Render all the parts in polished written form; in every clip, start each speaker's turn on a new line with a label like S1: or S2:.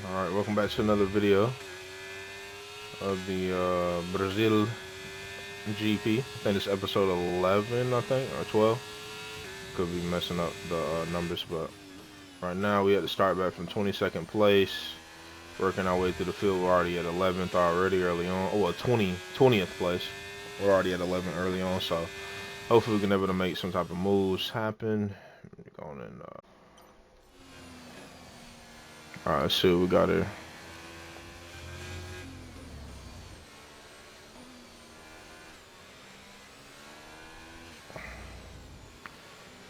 S1: Alright, welcome back to another video of the Brazil GP. I think it's episode 11, I think, or 12. Could be messing up the numbers, but right now we had to start back from 22nd place, working our way through the field. We're already at 11th already early on. Oh, well, 20th place. We're already at 11 early on, so hopefully we can be able to make some type of moves happen. Going in. Alright, let's see what we got here.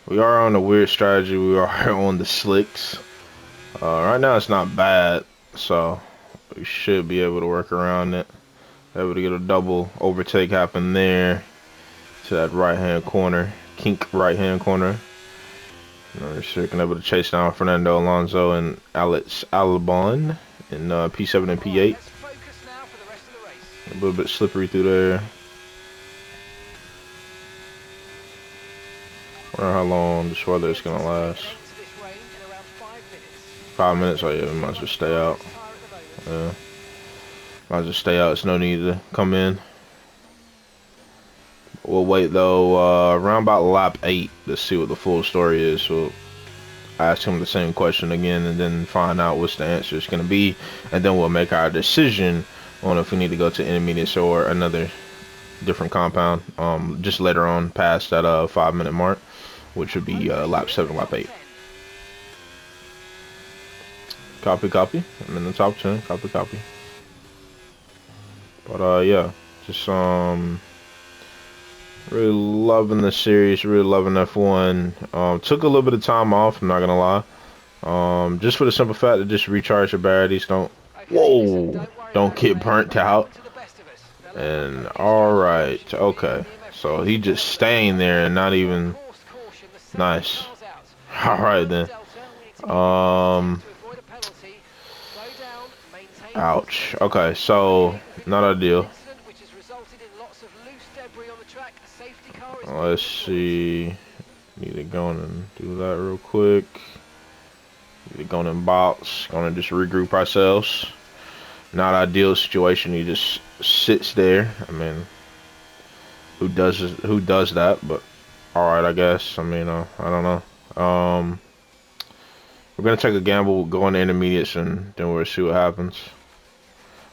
S1: We are on a weird strategy. We are on the slicks. Right now it's not bad, so we should be able to work around it. Able to get a double overtake happen there to that right hand corner, kink right hand corner. We're sure able to chase down Fernando Alonso and Alex Albon in P7 and P8. A little bit slippery through there. Wonder how long this weather is gonna last. 5 minutes. Oh yeah, we might as well stay out. Yeah, might as well stay out. It's no need to come in. We'll wait though around about lap 8 to see what the full story is. So I ask him the same question again and then find out what's the answer is gonna be, and then we'll make our decision on if we need to go to intermediates or another different compound. Just later on past that 5-minute mark, which would be lap 7, lap 8. Copy. I'm in the top 10. Copy. But yeah, just really loving the series, really loving F1. Took a little bit of time off, I'm not gonna lie. Just for the simple fact that just recharge your batteries, don't get burnt out. And alright, okay. So he just staying there and not even nice. Alright then. Ouch. Okay, so not ideal. Let's see. Need to go and do that real quick. Need to go in box. Gonna just regroup ourselves. Not ideal situation. He just sits there. I mean, who does that? But all right, I guess. I mean, I don't know. We're gonna take a gamble, go on the intermediates, and then we'll see what happens.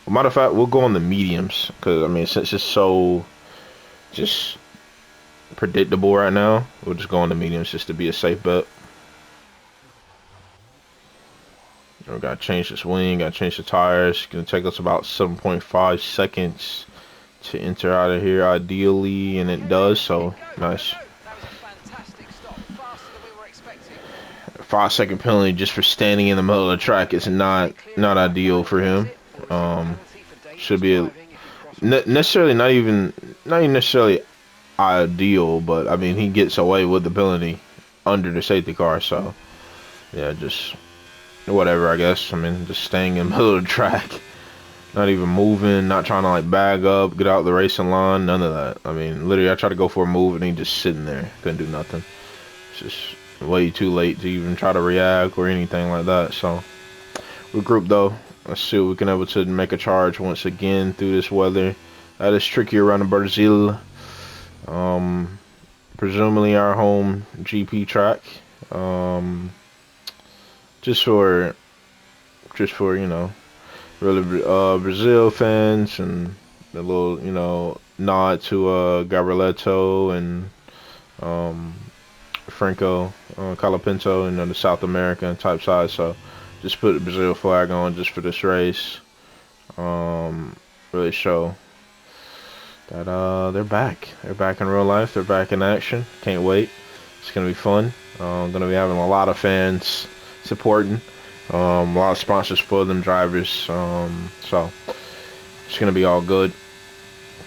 S1: Well, matter of fact, we'll go on the mediums because I mean, since it's so just predictable right now, we'll just go on the mediums just to be a safe bet. We gotta change this wing, gotta change the tires. It's gonna take us about 7.5 seconds to enter out of here ideally, and it does, so nice. 5-second penalty just for standing in the middle of the track is not ideal for him. Should be necessarily not even necessarily ideal, but I mean he gets away with the penalty under the safety car, so yeah, just whatever, I guess. I mean, just staying in the middle of the track, not even moving, not trying to like bag up, get out the racing line, none of that. I mean, literally I tried to go for a move and he just sitting there, couldn't do nothing. It's just way too late to even try to react or anything like that. So regroup though. Let's see what we can able to make a charge once again through this weather. That is tricky around the Brazil. Presumably our home GP track. Just for you know, really Brazil fans, and a little, you know, nod to Gabrieleto and Franco Colapinto and the South American type side. So just put the Brazil flag on just for this race. Really show that they're back. They're back in real life. They're back in action. Can't wait. It's gonna be fun. Gonna be having a lot of fans supporting. A lot of sponsors for them drivers. So it's gonna be all good.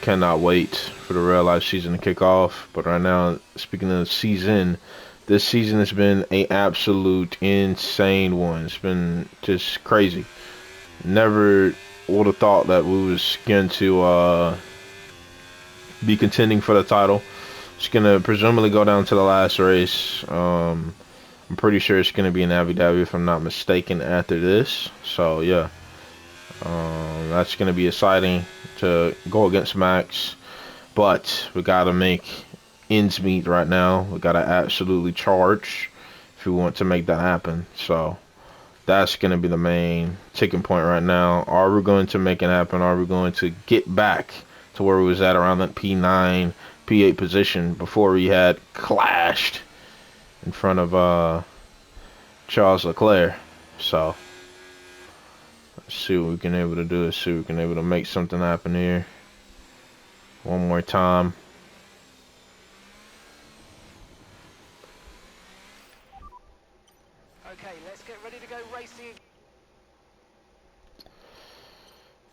S1: Cannot wait for the real life season to kick off. But right now, speaking of the season, this season has been an absolute insane one. It's been just crazy. Never would have thought that we was going to be contending for the title. It's gonna presumably go down to the last race. I'm pretty sure it's going to be in Abu Dhabi if I'm not mistaken after this. So yeah, that's going to be exciting to go against Max. But we got to make ends meet right now. We got to absolutely charge if we want to make that happen. So that's going to be the main ticking point right now. Are we going to make it happen? Are we going to get back to where we was at around that P9, P8 position before we had clashed in front of Charles Leclerc? So let's see what we can able to do. Let's see if we can able to make something happen here. One more time.
S2: Okay, let's get ready to go racing.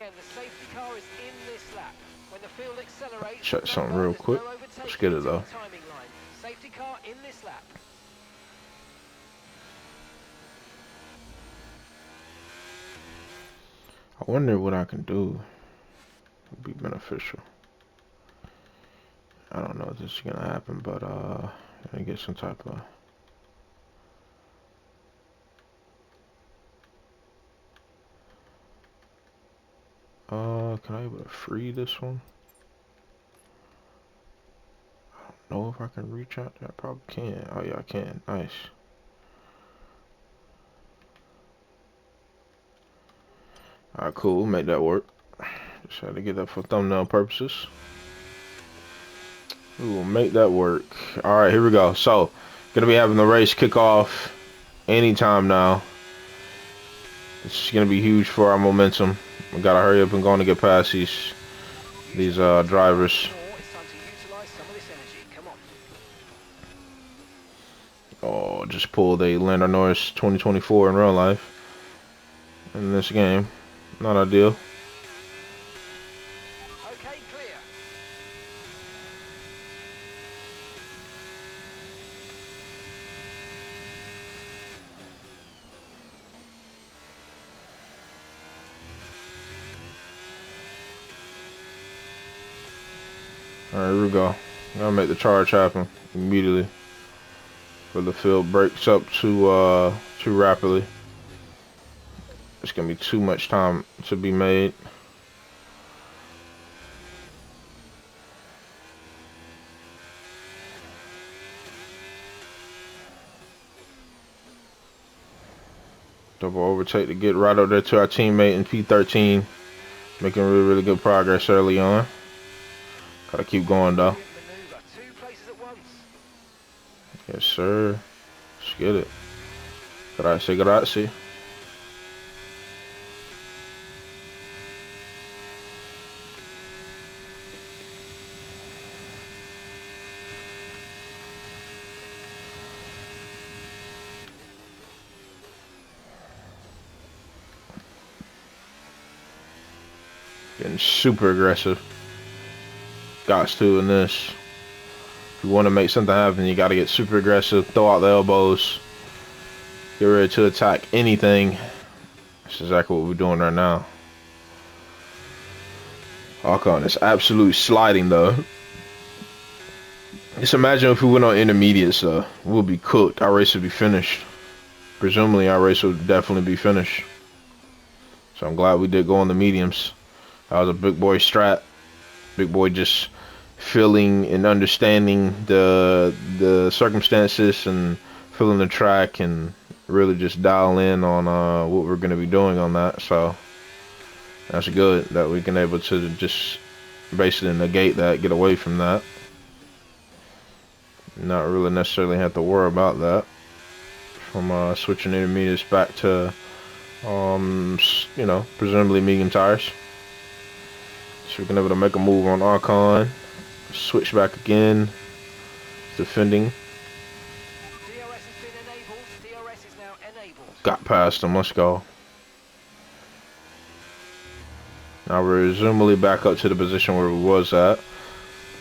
S2: And the safety car is in this lap. When the field accelerates,
S1: check something real quick. Let's get it though.
S2: Timing line. Safety car in this lap.
S1: I wonder what I can do would be beneficial. I don't know if this is gonna happen, but I get some type of can I able to free this one? I don't know if I can reach out there. I probably can. Oh yeah, I can. Nice. Alright, cool. We'll make that work. Just had to get that for thumbnail purposes. We will make that work. Alright, here we go. So, gonna be having the race kick off anytime now. This is gonna be huge for our momentum. We gotta hurry up and go on to get past these drivers. Oh, just pulled a Lando Norris 2024 in real life. In this game, not ideal.
S2: Okay, clear.
S1: Alright, here we go. Gotta make the charge happen immediately. Before the field breaks up too rapidly. It's gonna be too much time to be made. Double overtake to get right up there to our teammate in P13. Making really good progress early on. Gotta keep going though. Yes sir. Let's get it. Grazie, grazie. Getting super aggressive. Gots to in this. If you want to make something happen, you got to get super aggressive. Throw out the elbows. Get ready to attack anything. That's exactly what we're doing right now. Ocon is absolute sliding though. Just imagine if we went on intermediates though. We'll be cooked. Our race would be finished. Presumably our race would definitely be finished. So I'm glad we did go on the mediums. That was a big boy strat. Big boy just feeling and understanding the circumstances and feeling the track and really just dial in on what we're going to be doing on that. So that's good that we can able to just basically negate that, get away from that. Not really necessarily have to worry about that. From switching intermediates back to you know, presumably medium tires. So we can able to make a move on Ocon. Switch back again. Defending.
S2: DRS has been enabled. DRS is now enabled.
S1: Got past him. Let's go. Now we're presumably back up to the position where we was at.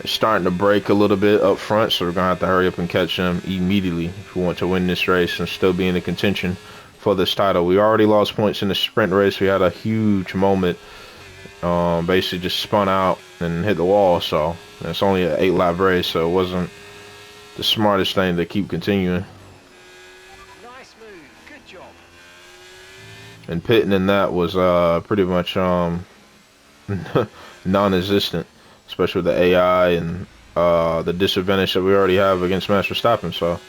S1: It's starting to break a little bit up front, so we're going to have to hurry up and catch them immediately if we want to win this race and still be in the contention for this title. We already lost points in the sprint race. We had a huge moment. Basically just spun out and hit the wall, so it's only an 8-lap race, so it wasn't the smartest thing to keep continuing. And pitting in that was pretty much non-existent, especially with the AI and the disadvantage that we already have against Max Verstappen. So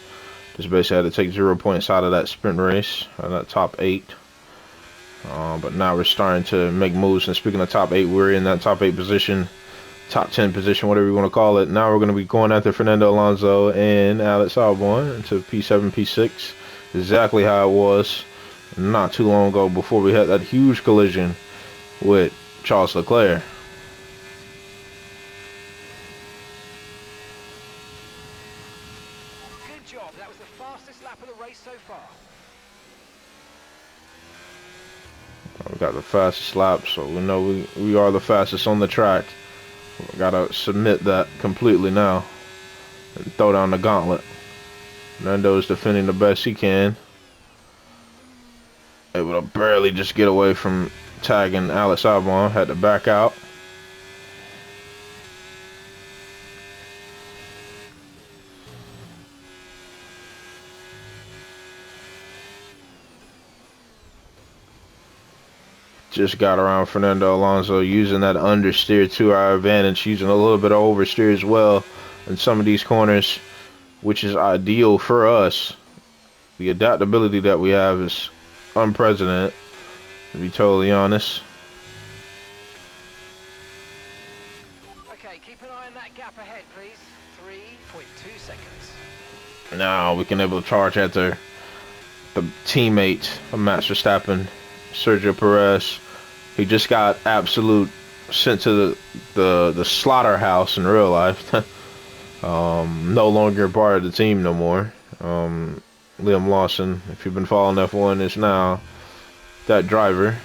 S1: just basically had to take 0 points out of that sprint race, that top 8. But now we're starting to make moves. And speaking of top 8, we're in that top 8 position, top 10 position, whatever you want to call it. Now we're going to be going after Fernando Alonso and Alex Albon into P7, P6. Exactly how it was not too long ago before we had that huge collision with Charles Leclerc.
S2: Good job. That was the fastest lap of the race so far.
S1: We got the fastest lap, so we know we are the fastest on the track. We gotta submit that completely now and throw down the gauntlet. Nando's defending the best he can. Able to barely just get away from tagging Alex Albon. Had to back out. Just got around Fernando Alonso using that understeer to our advantage, using a little bit of oversteer as well in some of these corners, which is ideal for us. The adaptability that we have is unprecedented, to be totally honest.
S2: Okay, keep an eye on that gap ahead, please. 3.2 seconds.
S1: Now we can able to charge after the teammate of Max Verstappen, Sergio Perez. He just got absolute sent to the slaughterhouse in real life. No longer part of the team no more. Liam Lawson, if you've been following F1, is now that driver,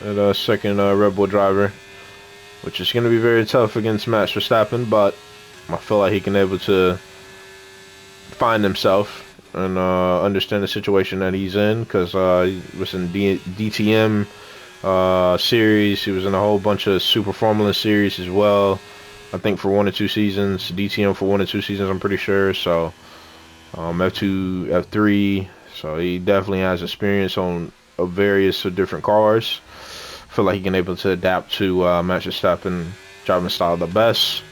S1: that second Red Bull driver, which is going to be very tough against Max Verstappen, but I feel like he can able to find himself and understand the situation that he's in, because he was in DTM series. He was in a whole bunch of Super Formula series as well. I think for 1 or 2 seasons, DTM for 1 or 2 seasons, I'm pretty sure. So F2, F3. So he definitely has experience on various different cars. I feel like he can able to adapt to Max Verstappen driving style the best.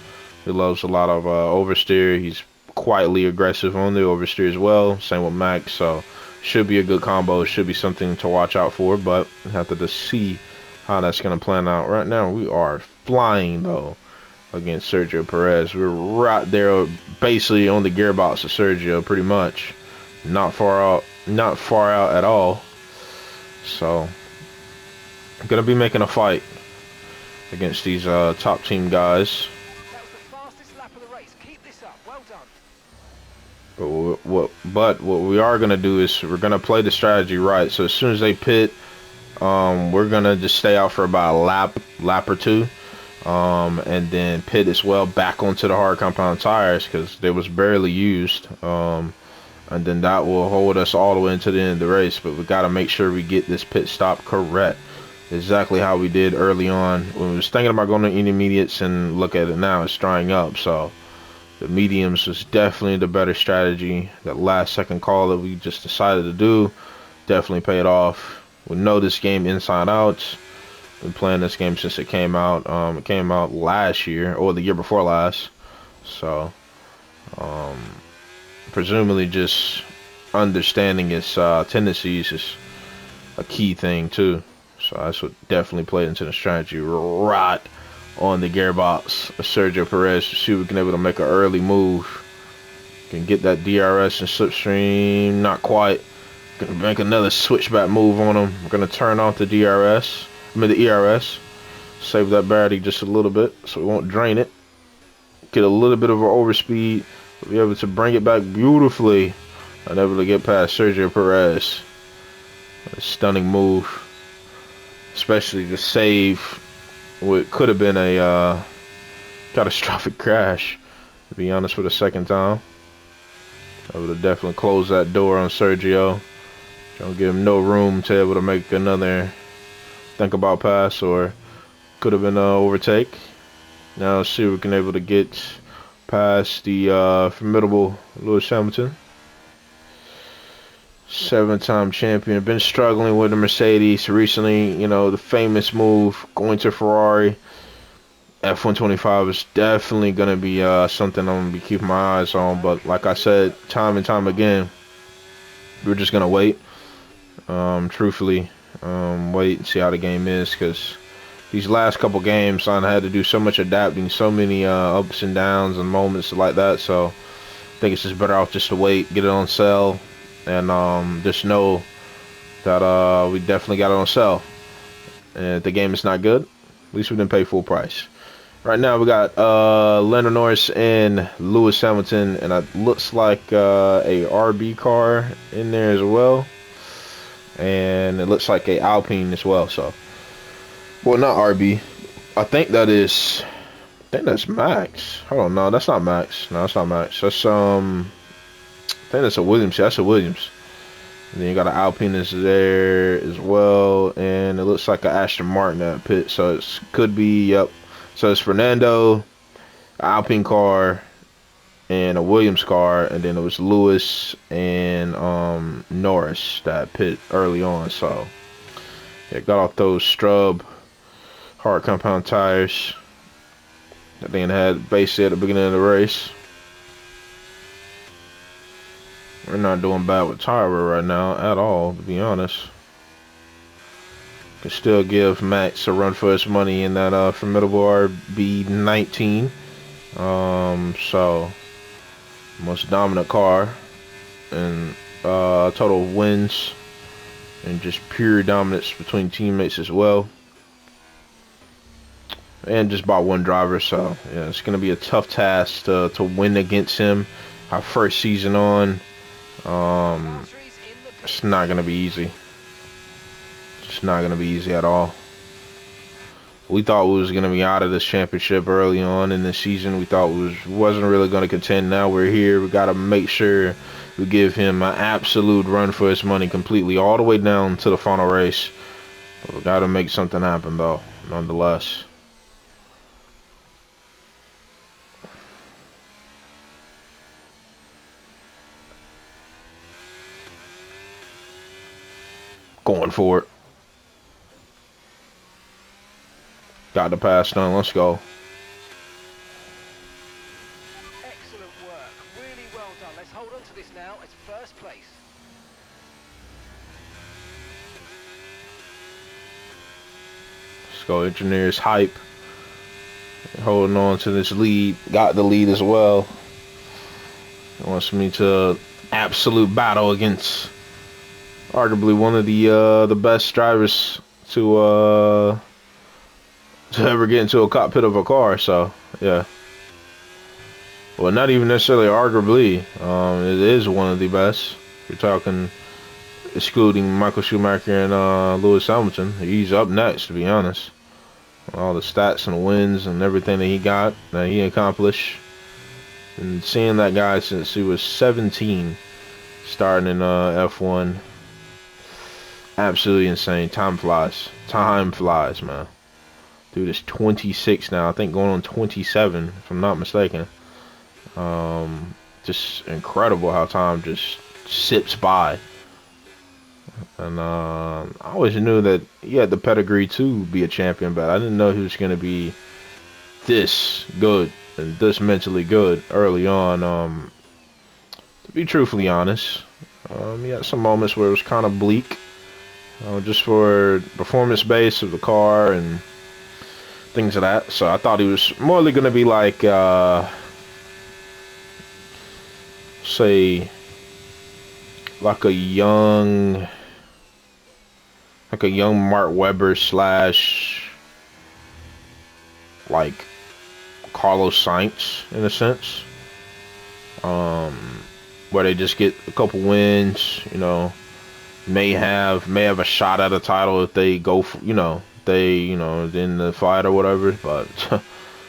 S1: He loves a lot of oversteer. He's quietly aggressive on the oversteer as well. Same with Max. So should be a good combo. Should be something to watch out for. But we have to just see how that's going to plan out. Right now we are flying though against Sergio Perez. We're right there, basically on the gearbox of Sergio, pretty much. Not far out at all. So I'm gonna be making a fight against these top team guys.
S2: That was the fastest lap of the race. Keep this up. Well done.
S1: But what we are gonna do is we're gonna play the strategy right. So as soon as they pit, we're gonna just stay out for about a lap or two. And then pit as well back onto the hard compound tires, because they was barely used, and then that will hold us all the way into the end of the race. But we got to make sure we get this pit stop correct, exactly how we did early on when we was thinking about going to intermediates, and look at it now, it's drying up. So the mediums was definitely the better strategy. That last second call that we just decided to do definitely paid off. We know this game inside out. Been playing this game since it came out. It came out last year, or the year before last. So, presumably just understanding its tendencies is a key thing too. So that's what definitely played into the strategy right on the gearbox of Sergio Perez, to see if we can able to make an early move. Can get that DRS and slipstream, not quite. Gonna make another switchback move on him. We're gonna turn off the DRS. The ERS, save that battery just a little bit so we won't drain it. Get a little bit of an overspeed, be able to bring it back beautifully and able to get past Sergio Perez. A stunning move, especially to save what could have been a catastrophic crash, to be honest, for the second time. I would have definitely closed that door on Sergio. Don't give him no room to be able to make another think about pass, or could have been an overtake. Now let's see if we can able to get past the formidable Lewis Hamilton. 7-time champion. Been struggling with the Mercedes recently. You know, the famous move going to Ferrari. F125 is definitely going to be something I'm going to be keeping my eyes on. But like I said, time and time again, we're just going to wait. Truthfully, wait and see how the game is, because these last couple games I had to do so much adapting, so many ups and downs and moments like that. So I think it's just better off just to wait, get it on sale, and just know that we definitely got it on sale. And if the game is not good, at least we didn't pay full price. Right now we got Lando Norris and Lewis Hamilton, and it looks like a RB car in there as well, and it looks like a Alpine as well. So, well, not RB. I think that's Max. Hold on, no, that's not Max. No, that's not Max. That's I think that's a Williams. Yeah, that's a Williams. And then you got an Alpine is there as well, and it looks like an Aston Martin at pit. So it could be, yep. So it's Fernando, an Alpine car, and a Williams car, and then it was Lewis and Norris that pit early on. So yeah, got off those Strub hard compound tires that they had basically at the beginning of the race. We're not doing bad with tire wear right now at all, to be honest. Can still give Max a run for his money in that formidable RB19. So most dominant car, and total wins and just pure dominance between teammates as well. And just by one driver, so yeah, it's gonna be a tough task to win against him. Our first season on. It's not gonna be easy. It's not gonna be easy at all. We thought we was gonna be out of this championship early on in the season. We thought we wasn't really gonna contend. Now we're here. We gotta make sure we give him an absolute run for his money completely, all the way down to the final race. But we gotta make something happen though, nonetheless. Going for it. Got the pass done. Let's go.
S2: Excellent work. Really well done. Let's hold on to this now. It's first place.
S1: Let's go. Engineers hype. Holding on to this lead. Got the lead as well. Wants me to absolute battle against arguably one of the best drivers to ever get into a cockpit of a car. So yeah, well, not even necessarily arguably. It is one of the best. You're talking excluding Michael Schumacher and Lewis Hamilton. He's up next, to be honest. All the stats and wins and everything that he got, that he accomplished, and seeing that guy since he was 17, starting in F1. Absolutely insane. Time flies. Time flies, man. Dude is 26 now. I think going on 27, if I'm not mistaken. Just incredible how time just sips by. And I always knew that he had the pedigree to be a champion, but I didn't know he was going to be this good and this mentally good early on. To be truthfully honest, he had some moments where it was kind of bleak. Just for performance base of the car and things of that. So I thought he was more going to be like, say, like a young Mark Webber slash like Carlos Sainz in a sense, where they just get a couple wins, you know. May have a shot at a title if they go for, in the fight or whatever, but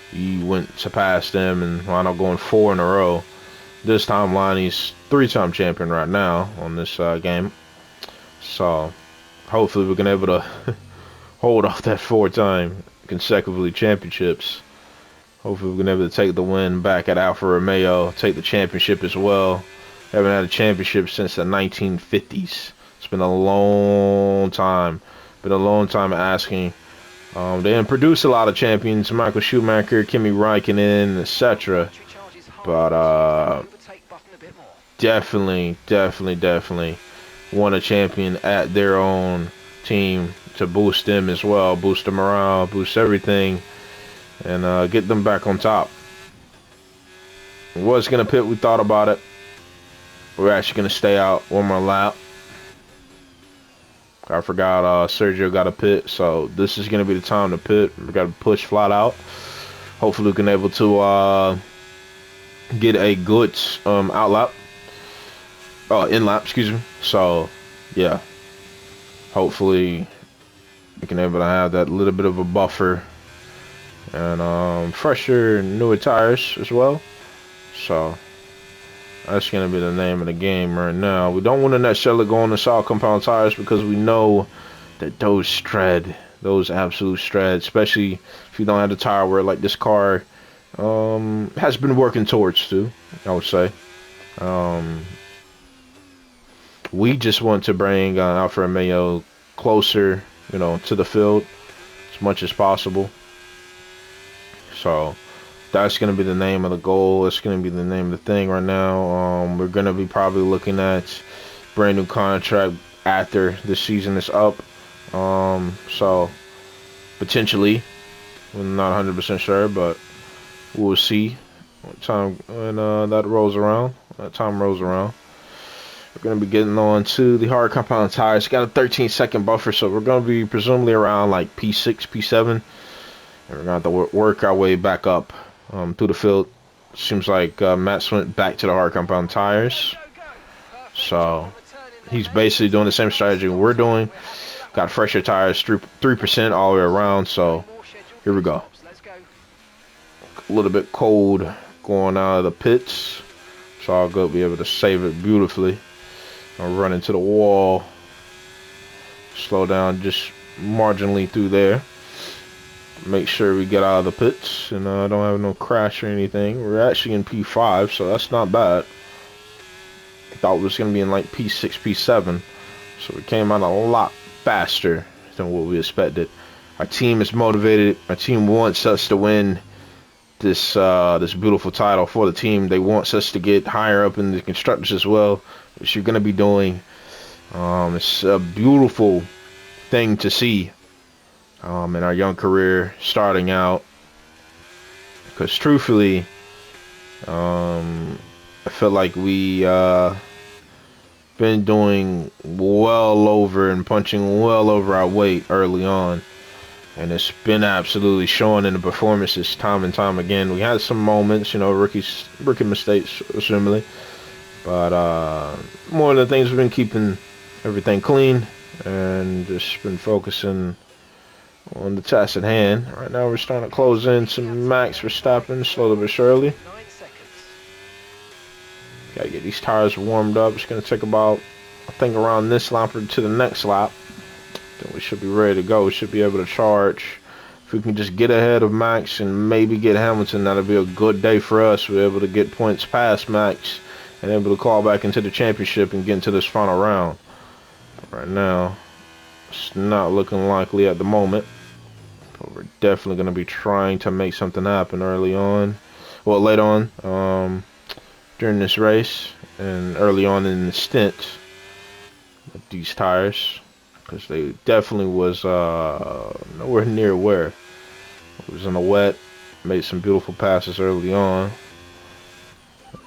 S1: he went to pass them and wound up going 4 in a row. This timeline, he's 3-time champion right now on this game. So hopefully we're gonna be able to hold off that 4-time consecutively championships. Hopefully we're gonna be able to take the win back at Alfa Romeo, take the championship as well. Haven't had a championship since the 1950s. It's been a long time. Been a long time asking. They didn't produce a lot of champions, Michael Schumacher, Kimi Räikkönen, etc. But definitely want a champion at their own team to boost them as well, boost the morale, boost everything, and get them back on top. Was gonna pit, we thought about it. We're actually gonna stay out one more lap. I forgot Sergio got a pit, so this is gonna be the time to pit. We gotta push flat out. Hopefully we can able to get a good out lap. In lap, excuse me. So yeah. Hopefully we can able to have that little bit of a buffer and fresher newer tires as well. So that's going to be the name of the game right now. We don't want to necessarily go on the soft compound tires because we know that those shred, those absolute shred, especially if you don't have the tire wear like this car has been working towards too, I would say. We just want to bring Alfa Romeo closer, to the field as much as possible. So that's going to be the name of the goal. It's going to be the name of the thing right now. We're going to be probably looking at brand new contract after this season is up. So potentially, we're not 100% sure, but we'll see what time when that rolls around. That time rolls around. We're going to be getting on to the hard compound tires. Got a 13-second buffer, so we're going to be presumably around like P6, P7. And we're going to have to work our way back up through the field. Seems like Max went back to the hard compound tires. So he's basically doing the same strategy we're doing. Got fresher tires, 3% all the way around. So here we go. A little bit cold going out of the pits. So I'll go be able to save it beautifully. I'll run into the wall. Slow down just marginally through there. Make sure we get out of the pits and don't have no crash or anything. We're actually in P5, so that's not bad. I thought it was going to be in like P6, P7. So we came out a lot faster than what we expected. Our team is motivated. Our team wants us to win this this beautiful title for the team. They want us to get higher up in the constructors as well, which you're going to be doing. It's a beautiful thing to see in our young career starting out, because truthfully I feel like we been doing well over and punching well over our weight early on, and it's been absolutely showing in the performances time and time again. We had some moments, rookie mistakes, assumingly, but more of the things we've been keeping everything clean and just been focusing on the task at hand. Right now we're starting to close in some Max Verstappen slowly but surely. Gotta get these tires warmed up. It's gonna take about, I think, around this lap to the next lap. Then we should be ready to go. We should be able to charge. If we can just get ahead of Max and maybe get Hamilton, that'll be a good day for us. We're able to get points past Max and able to call back into the championship and get into this final round. Right now, it's not looking likely at the moment. But we're definitely going to be trying to make something happen early on. Well, late on during this race and early on in the stint with these tires. Because they definitely was nowhere near where. It was in the wet. Made some beautiful passes early on.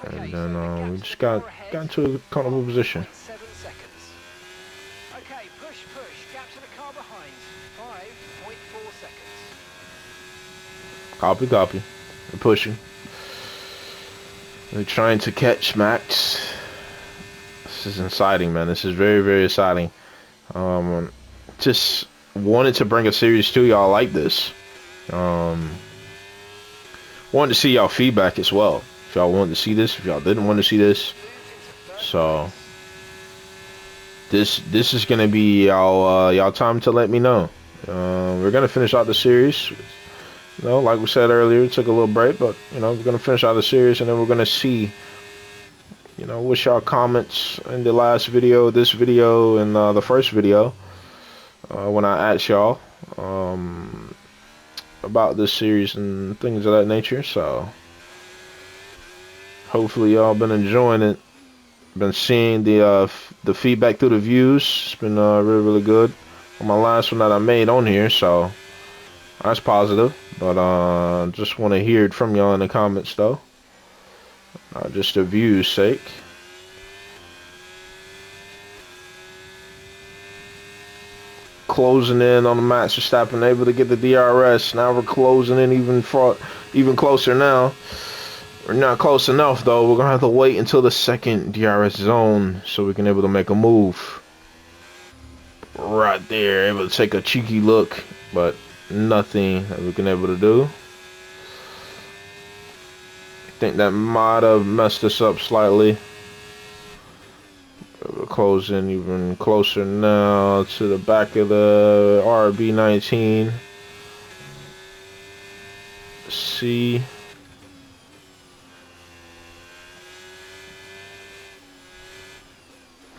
S1: And then we just got into a comfortable position.
S2: Okay, push. Gap to the car behind. 5.4 seconds.
S1: Copy. We're pushing. We're trying to catch Max. This is exciting, man. This is very, very exciting. Just wanted to bring a series to y'all like this. Wanted to see y'all feedback as well. If y'all wanted to see this, if y'all didn't want to see this. So this is gonna be y'all time to let me know. We're gonna finish out the series. Like we said earlier, it took a little break, but we're gonna finish out the series and then we're gonna see you know, what's y'all comments in the last video, this video, and the first video when I asked y'all about this series and things of that nature. So hopefully y'all been enjoying it. Been seeing the feedback through the views. It's been really good on my last one that I made on here, so that's positive. But just want to hear it from y'all in the comments though, just the views sake. Closing in on the Max Verstappen, able to get the DRS. Now we're closing in even closer now. We're not close enough though. We're gonna have to wait until the second DRS zone so we can able to make a move. Right there, able to take a cheeky look, but nothing that we can able to do. I think that might have messed us up slightly. We're closing even closer now to the back of the RB19. See.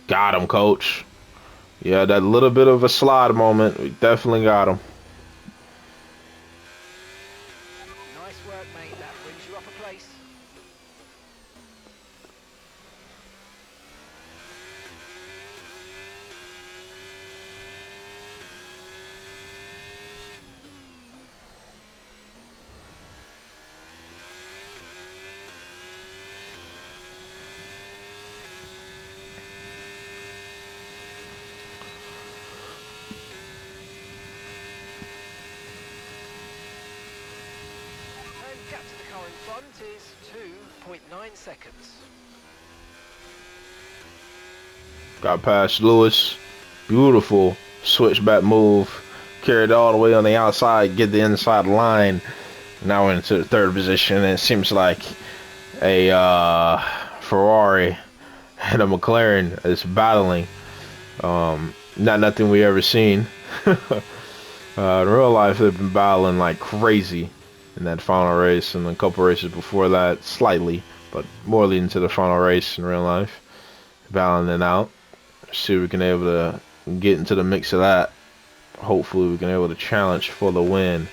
S1: Got him, coach. Yeah, that little bit of a slide moment, we definitely got him.
S2: Nice work, mate. That brings you up a place. Gap to the car in front is 2.9 seconds.
S1: Got past Lewis. Beautiful switchback move. Carried all the way on the outside, get the inside line. Now we're into the third position, and it seems like a Ferrari and a McLaren is battling. Not nothing we ever seen. In real life, they've been battling like crazy in that final race and a couple races before that, slightly, but more leading to the final race in real life. Battling it out. See if we can able to get into the mix of that. Hopefully we can able to challenge for the win.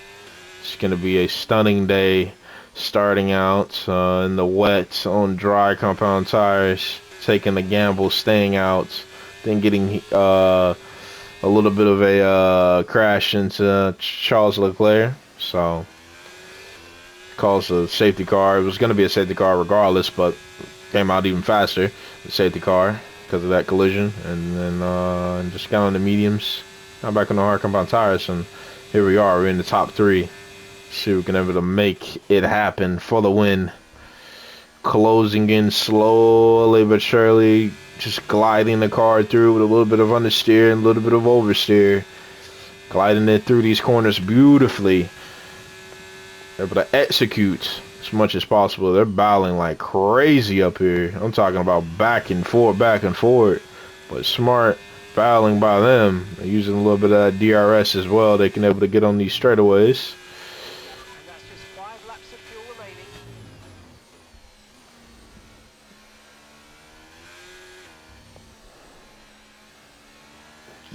S1: It's going to be a stunning day, starting out in the wet on dry compound tires, taking the gamble, staying out, then getting a little bit of a crash into Charles Leclerc. So calls a safety car. It was going to be a safety car regardless, but came out even faster, the safety car, because of that collision. And then just got on the mediums, now back on the hard compound tires, and here we are. We're in the top three. See if we can able to make it happen for the win. Closing in slowly but surely, just gliding the car through with a little bit of understeer and a little bit of oversteer, gliding it through these corners beautifully. Able to execute as much as possible. They're battling like crazy up here. I'm talking about back and forth, but smart battling by them. They're using a little bit of that DRS as well. They can able to get on these straightaways.
S2: And that's just 5 laps of fuel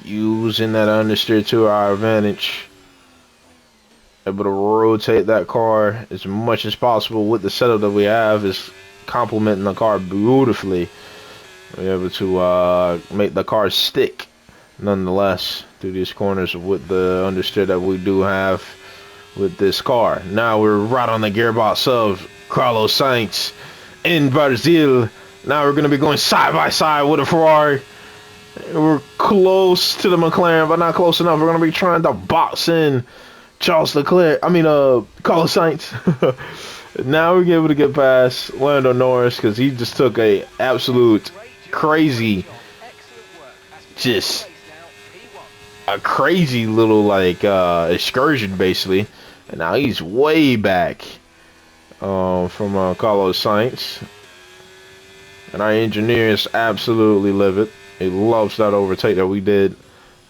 S2: remaining.
S1: Using that understeer to our advantage. Able to rotate that car as much as possible with the setup that we have, is complementing the car beautifully. We're able to make the car stick nonetheless through these corners with the understeer that we do have with this car. Now we're right on the gearbox of Carlos Sainz in Brazil. Now we're going to be going side by side with a Ferrari. We're close to the McLaren, but not close enough. We're going to be trying to box in Carlos Sainz. Now we're able to get past Lando Norris, because he just took a absolute crazy, just a crazy little like excursion basically, and now he's way back from Carlos Sainz, and our engineer is absolutely livid. He loves that overtake that we did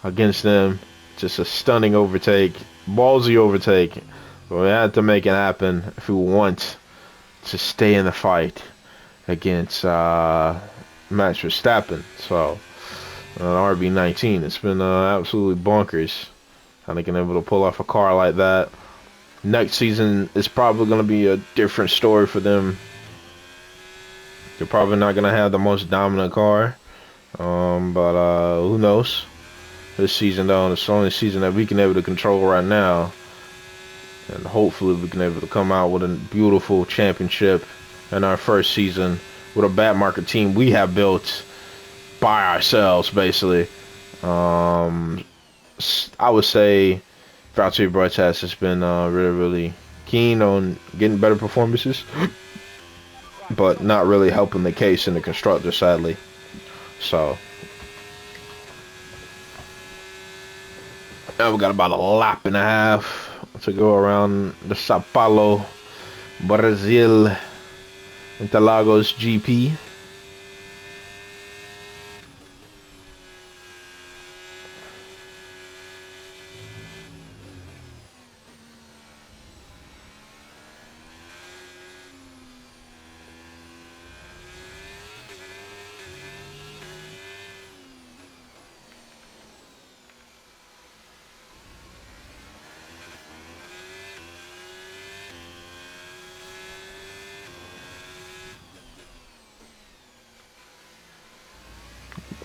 S1: against them. Just a stunning overtake, ballsy overtake. But we had to make it happen if we want to stay in the fight against Max Verstappen. So RB19, it's been absolutely bonkers how they can able to pull off a car like that. Next season is probably going to be a different story for them. They're probably not going to have the most dominant car, but who knows? This season, though, it's the only season that we can able to control right now, and hopefully we can able to come out with a beautiful championship in our first season with a bad market team we have built by ourselves, basically. I would say Valtteri Bottas has been really keen on getting better performances, but not really helping the case in the constructor, sadly. So now we got about a lap and a half to go around the Sao Paulo, Brazil, Interlagos GP.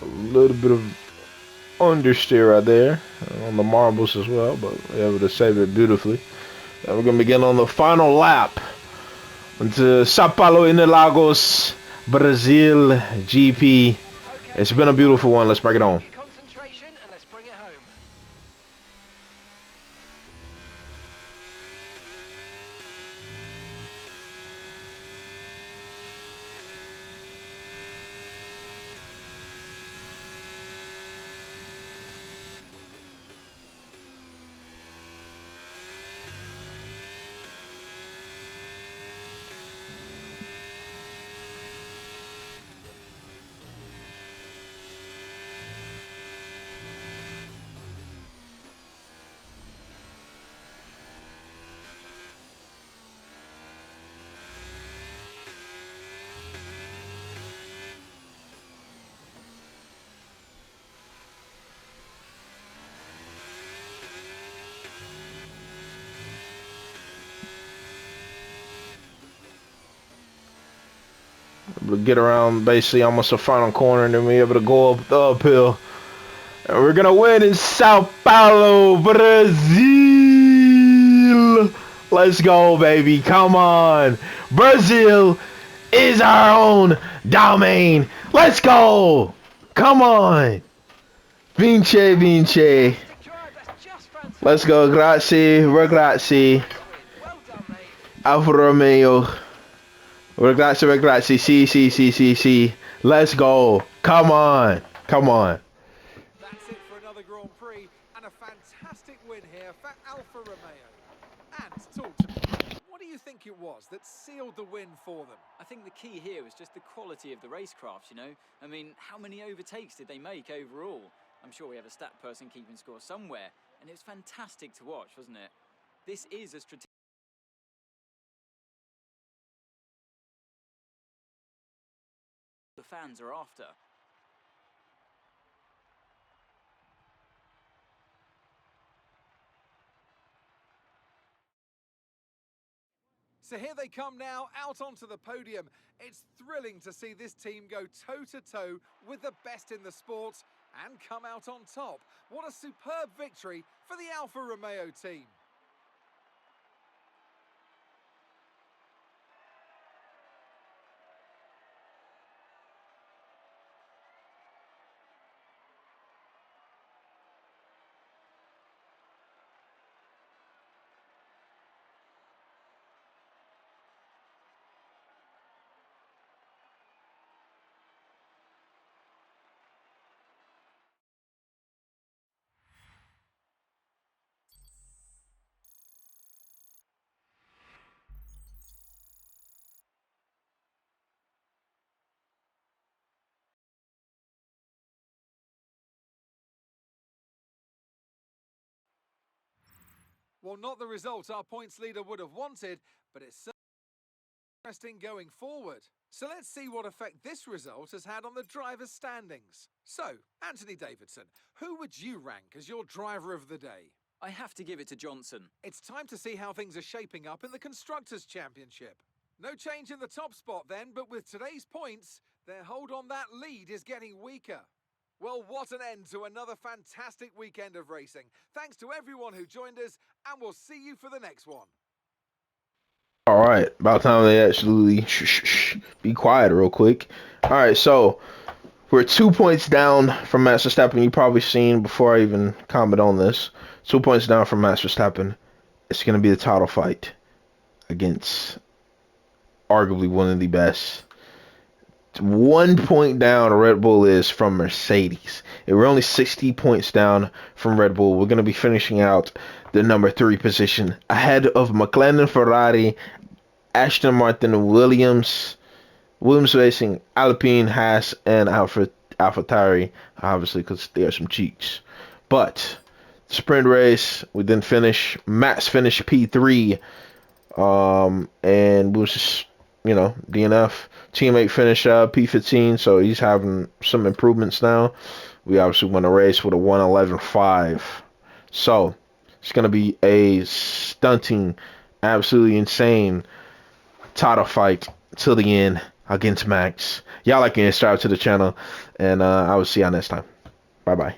S1: A little bit of understeer right there on the marbles as well, but we're able to save it beautifully. And we're going to begin on the final lap into Sao Paulo Interlagos, Brazil GP. It's been a beautiful one. Let's break it on.
S2: Concentration and let's bring it home.
S1: Able to get around basically almost a final corner, and then we're able to go up the uphill. And we're going to win in Sao Paulo, Brazil. Let's go, baby. Come on. Brazil is our own domain. Let's go. Come on. Vince, Vince.
S2: Fantastic drive, that's just fantastic.
S1: Let's go. Grazie. Grazie.
S2: Well done, mate.
S1: Alfa Romeo. Grazie. See. Let's go. Come on. Come on.
S3: That's it for another Grand Prix and a fantastic win here for Alfa Romeo. And talk to me. What do you think it was that sealed the win for them?
S4: I think the key here was just the quality of the racecraft, you know? I mean, how many overtakes did they make overall? I'm sure we have a stat person keeping score somewhere, and it was fantastic to watch, wasn't it? This is a strategic... the fans are after.
S3: So here they come now, out onto the podium. It's thrilling to see this team go toe-to-toe with the best in the sport and come out on top. What a superb victory for the Alfa Romeo team. Well, not the result our points leader would have wanted, but it's Interesting going forward. So let's see what effect this result has had on the drivers' standings. So, Anthony Davidson, who would you rank as your driver of the day?
S4: I have to give it to Johnson.
S3: It's time to see how things are shaping up in the Constructors' Championship. No change in the top spot then, but with today's points, their hold on that lead is getting weaker. Well, what an end to another fantastic weekend of racing. Thanks to everyone who joined us, and we'll see you for the next one.
S1: All right, about time they actually be quiet real quick. All right, so we're 2 points down from Max Verstappen. You probably seen before I even comment on this. 2 points down from Max Verstappen. It's gonna be the title fight against arguably one of the best. 1 point down Red Bull is from Mercedes. We're only 60 points down from Red Bull. We're going to be finishing out the number 3 position ahead of McLaren, Ferrari, Aston Martin, Williams Racing, Alpine, Haas, and AlphaTauri, obviously because they are some cheeks. But sprint race, we didn't finish. Max finished P3, and we was just, DNF. Teammate finished P15, so he's having some improvements now. We obviously won a race with a 1:11.5. So it's going to be a stunting, absolutely insane title fight till the end against Max. Y'all like and subscribe to the channel, and I will see y'all next time. Bye-bye.